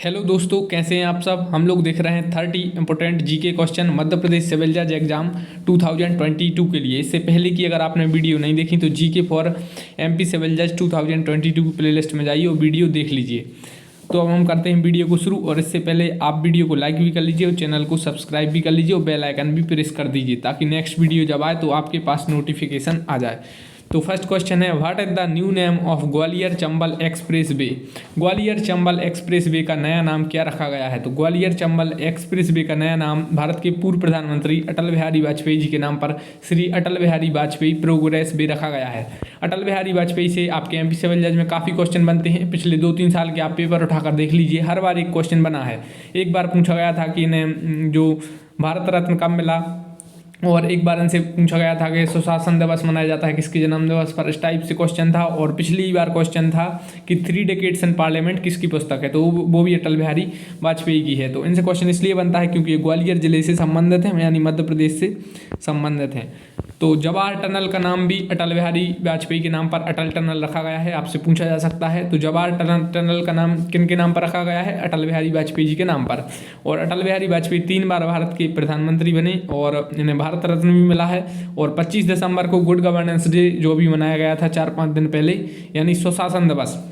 Hello दोस्तों, कैसे हैं आप सब। हम लोग देख रहे हैं 30 important GK question Madhya Pradesh civil जज एग्जाम 2022 के लिए। इससे पहले की अगर आपने वीडियो नहीं देखी तो जीके फॉर एमपी सिविल जज 2022 की प्लेलिस्ट में जाइए और वीडियो देख लीजिए। तो अब हम करते हैं वीडियो को शुरू, और इससे पहले आप वीडियो को लाइक भी कर लीजिए और चैनल को सब्सक्राइब भी कर लीजिए और बेल आइकन भी प्रेस कर दीजिए ताकि नेक्स्ट वीडियो जब आए तो आपके पास नोटिफिकेशन आ जाए। तो फर्स्ट क्वेश्चन है, what is the new name of Gwalior Chambal express way. Gwalior Chambal express way का नया नाम क्या रखा गया है। तो ग्वालियर चंबल एक्सप्रेस वे का नया नाम भारत के पूर्व प्रधानमंत्री अटल बिहारी वाजपेयी जी के नाम पर श्री अटल बिहारी वाजपेयी प्रोग्रेस वे रखा गया है। अटल बिहारी वाजपेयी से आपके एमपी सिविल जज में काफ़ी क्वेश्चन बनते हैं। पिछले 2-3 साल के आप पेपर उठाकर देख लीजिए, हर बार एक क्वेश्चन बना है। एक बार पूछा गया था कि इन्हें जो भारत रत्न कब मिला, और एक बार इनसे पूछा गया था कि सुशासन दिवस मनाया जाता है किसके जन्म दिवस पर। इस टाइप से क्वेश्चन था। और पिछली बार क्वेश्चन था कि 3 डेकेड्स इन पार्लियामेंट किसकी पुस्तक है, तो वो भी अटल बिहारी वाजपेयी की है। तो इनसे क्वेश्चन इसलिए बनता है क्योंकि ये ग्वालियर जिले से संबंधित हैं, यानी मध्य प्रदेश से संबंधित हैं। तो जवाहर टनल का नाम भी अटल बिहारी वाजपेयी के नाम पर अटल टनल रखा गया है, आपसे पूछा जा सकता है। तो जवाहर टनल का नाम किन के नाम पर रखा गया है, अटल बिहारी वाजपेयी जी के नाम पर। और अटल बिहारी वाजपेयी 3 बार भारत के प्रधानमंत्री बने और इन्हें भारत रत्न भी मिला है। और 25 दिसंबर को गुड गवर्नेंस डे जो भी मनाया गया था 4-5 दिन पहले, यानी सुशासन दिवस।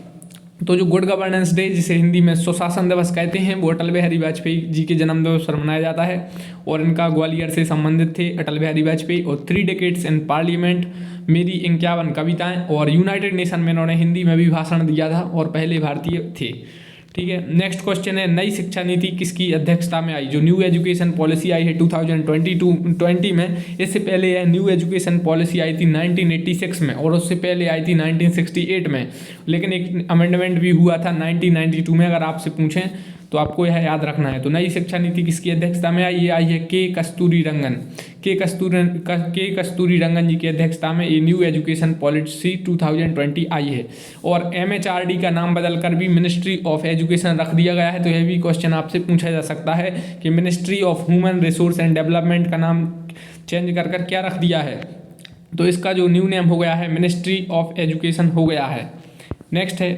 तो जो गुड गवर्नेंस डे, जिसे हिंदी में सुशासन दिवस कहते हैं, वो अटल बिहारी वाजपेयी जी के जन्म दिवस पर मनाया जाता है। और इनका ग्वालियर से संबंधित थे अटल बिहारी वाजपेयी। और 3 डेकेड्स इन पार्लियामेंट, मेरी 51 कविताएं, और यूनाइटेड नेशन में इन्होंने हिंदी में भी भाषण दिया था और पहले भारतीय थे। ठीक है, नेक्स्ट क्वेश्चन है, नई शिक्षा नीति किसकी अध्यक्षता में आई। जो न्यू एजुकेशन पॉलिसी आई है 2020 में, इससे पहले यह न्यू एजुकेशन पॉलिसी आई थी 1986 में, और उससे पहले आई थी 1968 में। लेकिन एक अमेंडमेंट भी हुआ था 1992 में। अगर आपसे पूछें तो आपको यह याद रखना है। तो नई शिक्षा नीति किसकी अध्यक्षता में आई, ये आई है के कस्तूरी रंगन जी की अध्यक्षता में ये न्यू एजुकेशन पॉलिसी 2020 आई है। और MHRD का नाम बदलकर भी मिनिस्ट्री ऑफ एजुकेशन रख दिया गया है। तो यह भी क्वेश्चन आपसे पूछा जा सकता है कि ministry of human resource and development का नाम चेंज कर क्या रख दिया है। तो इसका जो न्यू नेम हो गया है मिनिस्ट्री ऑफ एजुकेशन हो गया है। नेक्स्ट है,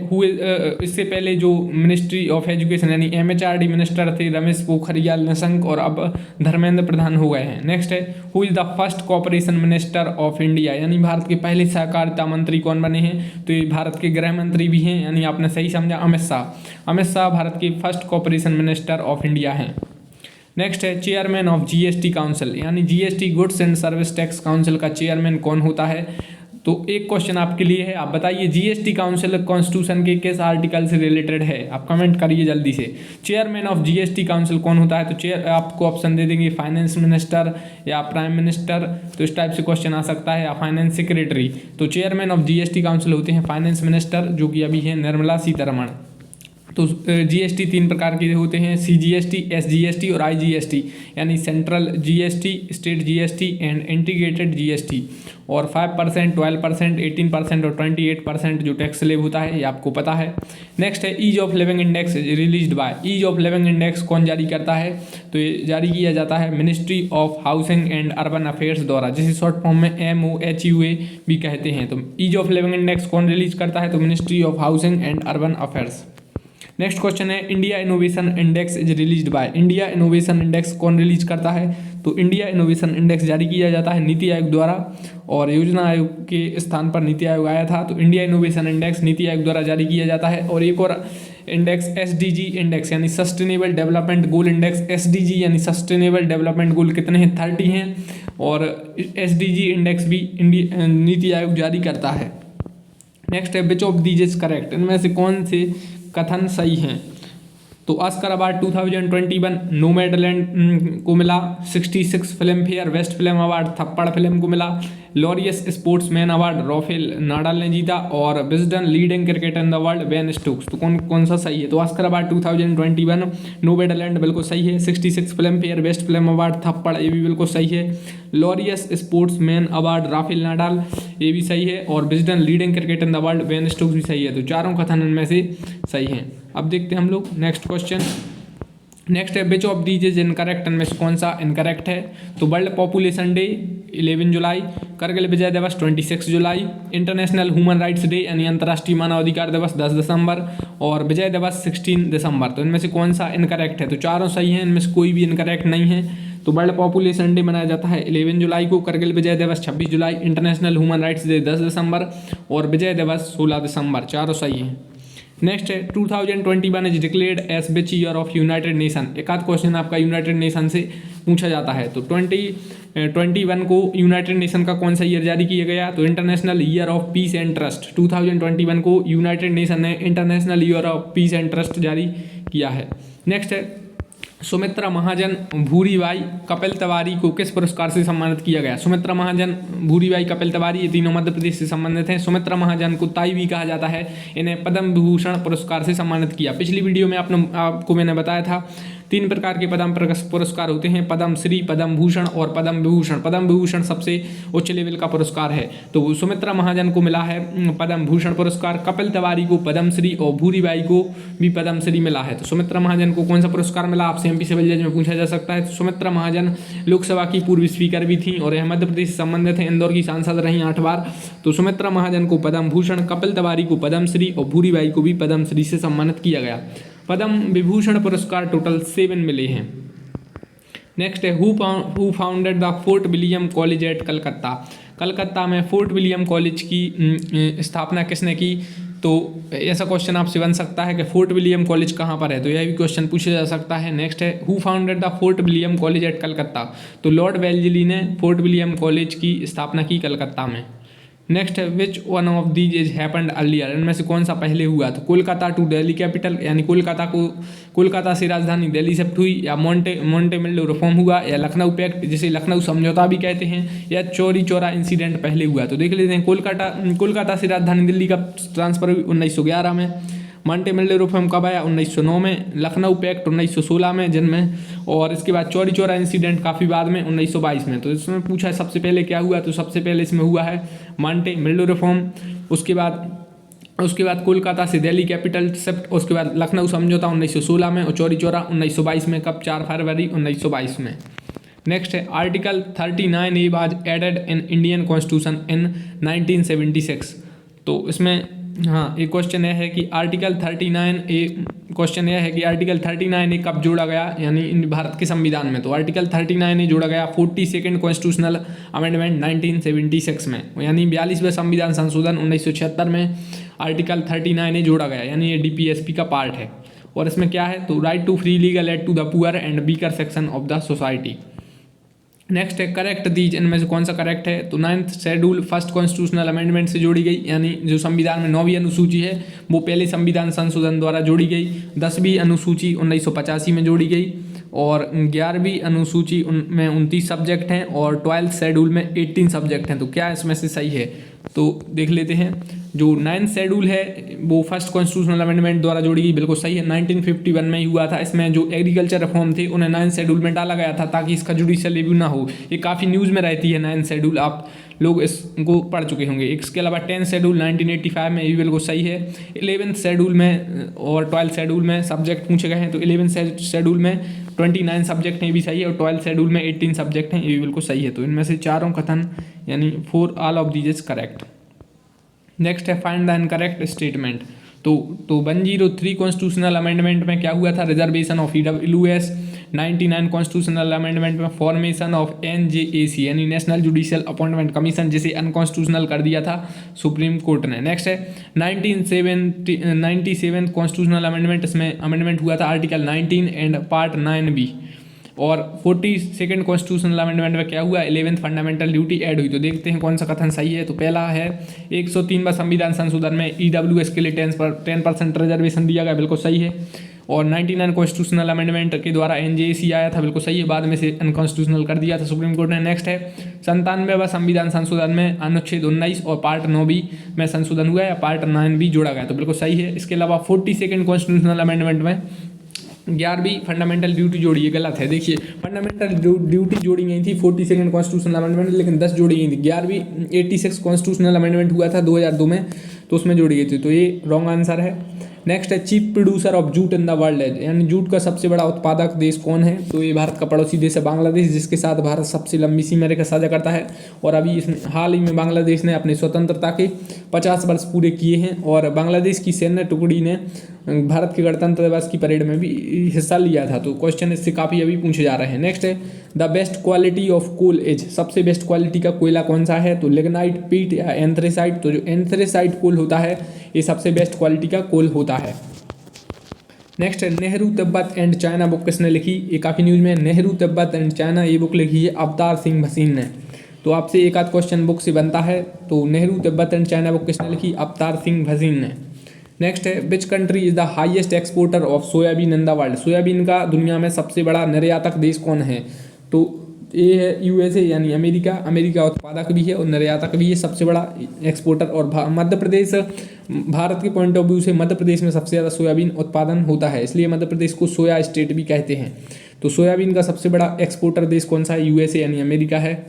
इससे पहले जो मिनिस्ट्री ऑफ एजुकेशन यानी MHRD मिनिस्टर थे रमेश पोखरियाल निशंक, और अब धर्मेंद्र प्रधान हो गए हैं। नेक्स्ट है, who is the first corporation minister of India, यानी भारत के पहले सहकारिता मंत्री कौन बने हैं। तो ये भारत के गृह मंत्री भी हैं, यानी आपने सही समझा, अमित शाह भारत के first corporation minister of India हैं। नेक्स्ट है, चेयरमैन ऑफ GST काउंसिल, यानी GST goods and service tax council का चेयरमैन कौन होता है। तो एक क्वेश्चन आपके लिए है, आप बताइए GST काउंसिल कॉन्स्टिट्यूशन के किस आर्टिकल से रिलेटेड है। आप कमेंट करिए जल्दी से। चेयरमैन ऑफ GST काउंसिल कौन होता है। तो आपको ऑप्शन दे देंगे फाइनेंस मिनिस्टर या प्राइम मिनिस्टर, तो इस टाइप से क्वेश्चन आ सकता है, या फाइनेंस सेक्रेटरी। तो चेयरमैन ऑफ GST काउंसिल होते हैं फाइनेंस मिनिस्टर, जो कि अभी है निर्मला सीतारमण। तो GST 3 प्रकार के होते हैं, CGST, SGST और IGST, यानी central GST, state GST and integrated GST। और 5%, 12%, 18% और 28% जो टैक्स स्लैब होता है, ये आपको पता है। नेक्स्ट है, ease of living index released by. Ease of living index कौन जारी करता है। तो ये जारी किया जाता है ministry of housing and urban affairs द्वारा, जिसे शॉर्ट फॉर्म में MOHUA भी कहते हैं। तो ईज ऑफ लिविंग इंडेक्स कौन रिलीज करता है, तो ministry of housing and urban affairs. Next question है, India innovation index is released by. India innovation index कौन रिलीज करता है। तो इंडिया इनोवेशन इंडेक्स जारी किया जाता है नीति आयोग द्वारा, और योजना आयोग के स्थान पर नीति आयोग आया था। तो India innovation index NITI Aayog द्वारा जारी किया जाता है। और एक और इंडेक्स SDG इंडेक्स, यानी sustainable development goal index. SDG यानी सस्टेनेबल डेवलपमेंट गोल कितने हैं, 30 हैं। और SDG इंडेक्स भी नीति आयोग जारी करता है। नेक्स्ट है, which of these is correct, इनमें से कौन से कथन सही हैं। तो ऑस्कर अवार्ड 2021 नोमैडलैंड को मिला। 66 film fair best film award थप्पड़ फिल्म को मिला। Laureus sportsman award Rafale Nadal ने जीता। और Wisden leading cricketer in the world Ben Stokes. तो कौन सा सही है। तो ऑस्कर अवार्ड 2021 नोमैडलैंड बिल्कुल सही है। 66 film fair best film award थप्पड़, ये भी बिल्कुल सही है। Laureus sportsman award Rafale Nadal, ये भी सही है। और Wisden leading cricketer in the world Ben Stokes भी सही है। तो चारों कथन इनमें से सही हैं। अब देखते हैं हम लोग नेक्स्ट क्वेश्चन। नेक्स्ट है, which of these is incorrect, इनमें से कौन सा इनकरेक्ट है। तो वर्ल्ड पॉपुलेशन डे 11 जुलाई, करगिल विजय दिवस 26 जुलाई, इंटरनेशनल ह्यूमन राइट्स डे यानी अंतर्राष्ट्रीय मानवाधिकार दिवस 10 दिसंबर और विजय दिवस 16 दिसंबर। तो इनमें से कौन सा इनकरेक्ट है? तो चारों सही हैं, इनमें से कोई भी इनकरेक्ट नहीं है। तो वर्ल्ड पॉपुलेशन डे मनाया जाता है 11 जुलाई को, करगिल विजय दिवस 26 जुलाई, इंटरनेशनल ह्यूमन राइट्स डे 10 दिसंबर और विजय दिवस 16 दिसंबर, चारों सही हैं। नेक्स्ट है 2021 is declared as which year of United Nation. एक आध क्वेश्चन आपका यूनाइटेड नेशन से पूछा जाता है। तो 2021 को यूनाइटेड नेशन का कौन सा ईयर जारी किया गया? तो international year of peace and trust. 2021 को यूनाइटेड नेशन ने international year of peace and trust जारी किया है। नेक्स्ट है सुमित्रा महाजन भूरीबाई कपिल तिवारी को किस पुरस्कार से सम्मानित किया गया? सुमित्रा महाजन भूरीबाई कपिल तिवारी ये तीनों मध्य प्रदेश से संबंधित हैं। सुमित्रा महाजन को ताई भी कहा जाता है, इन्हें पद्म विभूषण पुरस्कार से सम्मानित किया। पिछली वीडियो में आपको मैंने बताया था 3 प्रकार के पद्म पुरस्कार होते हैं, पद्म श्री, पद्म भूषण और पद्म विभूषण। पद्म विभूषण सबसे उच्च लेवल का पुरस्कार है। तो सुमित्रा महाजन को मिला है पद्म भूषण पुरस्कार, कपिल तिवारी को पद्म श्री और भूरीबाई को भी पद्म श्री मिला है। तो सुमित्रा महाजन को कौन सा पुरस्कार मिला? आपसे एमपी सिविल जज में पूछा जा सकता है। तो सुमित्रा महाजन लोकसभा की पूर्व स्पीकर भी थी और यह मध्य प्रदेश से संबंधित है, इंदौर की सांसद रही 8 बार। तो सुमित्रा महाजन को पद्म भूषण, कपिल तिवारी को पद्म श्री और भूरीबाई को भी पद्म श्री से सम्मानित किया गया। पद्म विभूषण पुरस्कार टोटल 7 मिले हैं। नेक्स्ट है who founded the fort William college eight Calcutta. Calcutta में फोर्ट विलियम कॉलेज की स्थापना किसने की? तो ऐसा क्वेश्चन आपसे बन सकता है कि फोर्ट विलियम कॉलेज कहाँ पर है, तो यह भी क्वेश्चन पूछा जा सकता है। नेक्स्ट है who founded the fort William college eight Calcutta. तो लॉर्ड वेल्लेस्ली ने फोर्ट विलियम कॉलेज की स्थापना की कलकत्ता में। नेक्स्ट है which one of these is happened earlier. इनमें से कौन सा पहले हुआ? तो कोलकाता टू दिल्ली कैपिटल यानी कोलकाता से राजधानी दिल्ली शिफ्ट हुई, या मोंटेमिल्लो रिफॉर्म हुआ, या लखनऊ पैक्ट जिसे लखनऊ समझौता भी कहते हैं, या चौरी चौरा इंसिडेंट पहले हुआ। तो देख लेते हैं कोलकाता से राजधानी दिल्ली का ट्रांसफर 1911 में, मोंटेमिल्लो रिफॉर्म कब आया? 1909 में, लखनऊ पैक्ट 1916 में जिनमें, और इसके बाद चौरी चौरा इंसिडेंट काफ़ी बाद में 1922 में। तो इसमें पूछा है सबसे पहले क्या हुआ? तो सबसे पहले इसमें हुआ है मोंटेमिल्लो रिफॉर्म, उसके बाद कोलकाता से दिल्ली कैपिटल शिफ्ट, उसके बाद लखनऊ समझौता 1916 में और चौरी चौरा 1922 में। कब? 4 फरवरी 1922 में। नेक्स्ट है article 39A was added in Indian constitution in 1976। तो इसमें एक क्वेश्चन यह है कि आर्टिकल 39A कब जोड़ा गया यानी भारत के संविधान में? तो आर्टिकल 39A जोड़ा गया 42nd कॉन्स्टिट्यूशनल अमेंडमेंट 1976 में, यानी 42वें संविधान संशोधन 1976 में आर्टिकल 39A जोड़ा गया, यानी ये DPSP का पार्ट है। और इसमें क्या है? तो right to free legal aid to the poor and weaker section of the society. Next है करेक्ट दीज, इनमें से कौन सा करेक्ट है? तो 9th schedule first constitutional amendment से जोड़ी गई, यानी जो संविधान में 9वीं अनुसूची है वो पहले संविधान संशोधन द्वारा जोड़ी गई। 10वीं अनुसूची 1985 में जोड़ी गई और 11वीं अनुसूची में 29 सब्जेक्ट हैं और 12th शेड्यूल में 18 सब्जेक्ट हैं। तो क्या इसमें से सही है? तो देख लेते हैं। जो 9th शेड्यूल है वो फर्स्ट कॉन्स्टिट्यूशनल अमेंडमेंट द्वारा जोड़ी गई, बिल्कुल सही है, 1951 में ही हुआ था। इसमें जो एग्रीकल्चर रिफॉर्म थे उन्हें 9th शेड्यूल में डाला गया था ताकि इसका जुडिशियल रिव्यू ना हो। ये काफ़ी न्यूज़ में रहती है 9th शेड्यूल, आप लोग इसको पढ़ चुके होंगे। इसके अलावा 10th शेड्यूल 1985 में, ये भी बिल्कुल सही है। 11th शेड्यूल में और 12th शेड्यूल में सब्जेक्ट पूछे गए हैं, तो 11th शेड्यूल में 29 सब्जेक्ट हैं, ये भी सही है, और 12th शेड्यूल में 18 सब्जेक्ट हैं, ये भी बिल्कुल सही है। तो इनमें से चारों कथन यानी 4 all of these is correct. Next है फाइंड द इनकरेक्ट स्टेटमेंट। तो 103 कॉन्स्टिट्यूशनल अमेंडमेंट में क्या हुआ था? Reservation of EWS। 99 constitutional amendment में फॉर्मेशन ऑफ NJAC यानी नेशनल जुडिशियल अपॉइंटमेंट कमीशन, जिसे अनकॉन्स्टिट्यूशनल कर दिया था सुप्रीम कोर्ट ने। नेक्स्ट है 97 कॉन्स्टिट्यूशनल अमेंडमेंट, इसमें अमेंडमेंट हुआ था आर्टिकल 19 एंड पार्ट 9B। और 42nd कॉन्स्टिट्यूशनल अमेंडमेंट में क्या हुआ? 11th फंडामेंटल ड्यूटी ऐड हुई। तो देखते हैं कौन सा कथन सही है। तो पहला है 103वां संविधान संशोधन में EWS के लिए 10% रिजर्वेशन दिया गया, बिल्कुल सही है। और 99 कॉन्स्टिट्यूशनल अमेंडमेंट के द्वारा NJAC आया था, बिल्कुल सही है, बाद में से अनकॉन्स्टिट्यूशनल कर दिया था सुप्रीम कोर्ट ने। नेक्स्ट है 97वां संविधान संशोधन में अनुच्छेद 19 और पार्ट 9B में संशोधन हुआ या पार्ट 9B जोड़ा गया, तो बिल्कुल सही है। इसके अलावा 42nd कॉन्स्टिट्यूशनल अमेंडमेंट में 11वीं फंडामेंटल ड्यूटी जोड़ी, ये गलत है। देखिए फंडामेंटल ड्यूटी जोड़ी गई थी 42nd कॉन्स्टिट्यूशनल अमेंडमेंट, लेकिन 10 जोड़ी गई थी। 11वीं 86 कॉन्स्टिट्यूशनल अमेंडमेंट हुआ था 2002 में, तो उसमें जोड़ी गई थी, तो ये रॉन्ग आंसर है। नेक्स्ट है chief producer of jute in the world है, यानी जूट का सबसे बड़ा उत्पादक देश कौन है? तो ये भारत का पड़ोसी देश है बांग्लादेश, जिसके साथ भारत सबसे लंबी सीमा रेखा साझा करता है। और अभी हाल ही में बांग्लादेश ने अपनी स्वतंत्रता के 50 वर्ष पूरे किए हैं, और बांग्लादेश की सैन्य टुकड़ी ने भारत के गणतंत्र दिवस की परेड में भी हिस्सा लिया था। तो क्वेश्चन इससे काफ़ी अभी पूछे जा रहे हैं। नेक्स्ट है the best quality of coal is, सबसे बेस्ट क्वालिटी का कोयला कौन सा है? तो लिग्नाइट, पीट या एंथ्रेसाइट। तो जो एंथ्रेसाइट कोल होता है ये सबसे बेस्ट क्वालिटी का कोल होता है। नेक्स्ट है Nehru Tibet and China book किसने लिखी? ये काफ़ी न्यूज़ में, नेहरू तिब्बत एंड चाइना ये बुक लिखी है अवतार सिंह भसीन ने। तो आपसे एक आध क्वेश्चन बुक से बनता है। तो Nehru Tibet and China book किसने लिखी? अवतार सिंह भसीन ने। नेक्स्ट है which country is the highest exporter of soybean in the world, soybean का दुनिया में सबसे बड़ा निर्यातक देश कौन है? तो ये है यूएसए यानी अमेरिका। अमेरिका उत्पादक भी है और निर्यातक भी है, सबसे बड़ा एक्सपोर्टर। और मध्य प्रदेश, भारत के पॉइंट ऑफ व्यू से मध्य प्रदेश में सबसे ज़्यादा सोयाबीन उत्पादन होता है, इसलिए मध्य प्रदेश को सोया स्टेट भी कहते हैं। तो सोयाबीन का सबसे बड़ा एक्सपोर्टर देश कौन सा है? यूएसए यानी अमेरिका है।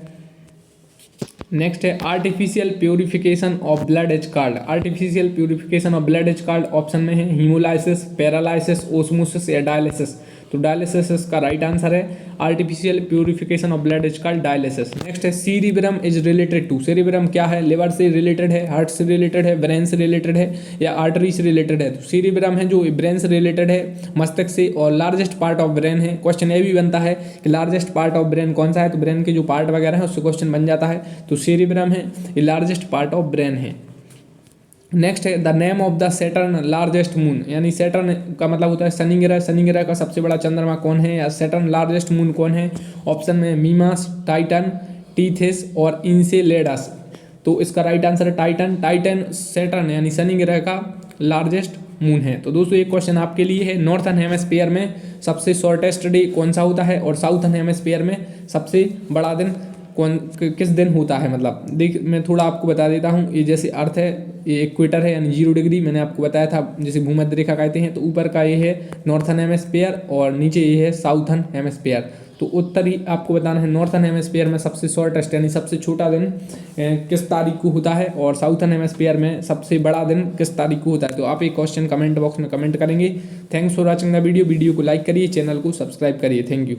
नेक्स्ट है artificial purification of blood is called, artificial purification of blood is called option में है हीमोलाइसिस, पैरालाइसिस, ओस्मोसिस या डायलिसिस। तो डायलिसिस इसका राइट आंसर है। Artificial purification of blood is called dialysis. Next है सीरिब्रम इज रिलेटेड टू, सीरिब्रम क्या है? Liver से रिलेटेड है, हार्ट से रिलेटेड है, ब्रेन से रिलेटेड है या आर्टरी से रिलेटेड है? तो सीरिब्रम है जो ब्रेन से रिलेटेड है, मस्तिष्क से, और लार्जेस्ट पार्ट ऑफ ब्रेन है। क्वेश्चन ये भी बनता है कि लार्जेस्ट पार्ट ऑफ ब्रेन कौन सा है? तो ब्रेन के जो पार्ट वगैरह है उससे क्वेश्चन बन जाता है। तो सेरिब्रम है, ये लार्जेस्ट पार्ट ऑफ ब्रेन है। नेक्स्ट है the name of the Saturn largest moon, यानी सैटर्न का मतलब होता है शनि ग्रह, शनि ग्रह का सबसे बड़ा चंद्रमा कौन है या सैटर्न लार्जेस्ट मून कौन है? ऑप्शन में मीमास, टाइटन, टीथिस और इंसेलेडस। तो इसका राइट आंसर है टाइटन। टाइटन सैटर्न यानी शनि ग्रह का लार्जेस्ट मून है। तो दोस्तों एक क्वेश्चन आपके लिए है, नॉर्थन हेमिस्फीयर में सबसे शॉर्टेस्ट डे कौन सा होता है और साउथर्न हेमिस्फीयर में सबसे बड़ा दिन किस दिन होता है? मतलब देख मैं थोड़ा आपको बता देता हूँ। ये जैसे अर्थ है, ये इक्वेटर है यानी 0 डिग्री, मैंने आपको बताया था जैसे भूमध्य रेखा कहते हैं। तो ऊपर का ये है नॉर्थन हेमिस्फीयर और नीचे ये है साउथर्न हेमिस्फीयर। तो उत्तरी आपको बताना है नॉर्थन हेमिस्फीयर में सबसे शॉर्टेस्ट यानी सबसे छोटा दिन किस तारीख को होता है, और साउथर्न हेमिस्फीयर में सबसे बड़ा दिन किस तारीख को होता है। तो आप एक क्वेश्चन कमेंट बॉक्स में कमेंट करेंगे। Thanks for watching the video को लाइक करिए, चैनल को सब्सक्राइब करिए। Thank you.